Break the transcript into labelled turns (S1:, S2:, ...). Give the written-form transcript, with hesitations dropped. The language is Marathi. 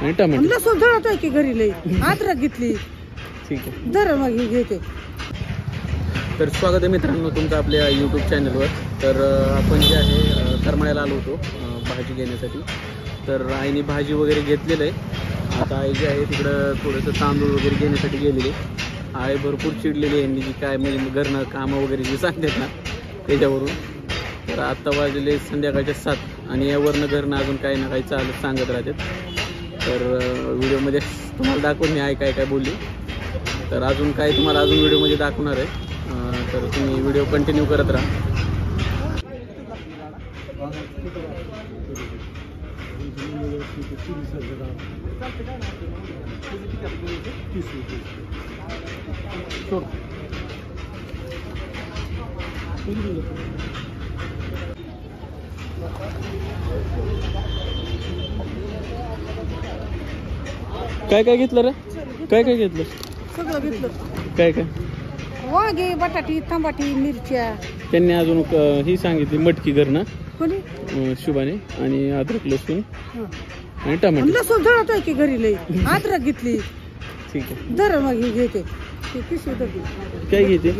S1: आणि टमाटे.
S2: लसूण जळतोय की घरी लई, अद्रक घेतली.
S1: ठीक आहे.
S2: जर मग ही घेते.
S1: तर स्वागत आहे मित्रांनो तुमचं आपल्या यूट्यूब चॅनलवर. तर आपण जे आहे करमाळ्याला आलो होतो भाजी घेण्यासाठी. तर आईने भाजी वगैरे घेतलेलं आहे. आता आई जे आहे तिकडं थोडंसं तांदूळ वगैरे घेण्यासाठी गेलेली. आई भरपूर चिडलेली आहे यांनी जी काय म्हणजे घरनं कामं वगैरे जे सांगतात ना त्याच्यावरून. तर आत्ता वाजलेले संध्याकाळच्या 7 आणि यावरनं घरनं अजून काही ना काही सांगत राहतात. तर व्हिडिओमध्ये तुम्हाला दाखवून मी आई काय काय बोलली. तर अजून काय तुम्हाला अजून व्हिडिओमध्ये दाखवणार आहे. तर तुम्ही व्हिडिओ कंटिन्यू करत राहा. काय काय घेतलं रे? काय काय घेतलं?
S2: सगळं घेतलं.
S1: काय काय?
S2: वांगे, बटाटी, टमाटी, मिरच्या.
S1: त्यांनी अजून ही सांगितली मटकी घरनं
S2: कोणी?
S1: शुभाने आणि अद्रक लसूण आणि टमाटे.
S2: लसूण जळतोय की घरी लई, अद्रक घेतली.
S1: ठीक आहे.
S2: जर मग ही घेते. पिशवी
S1: काय घेते?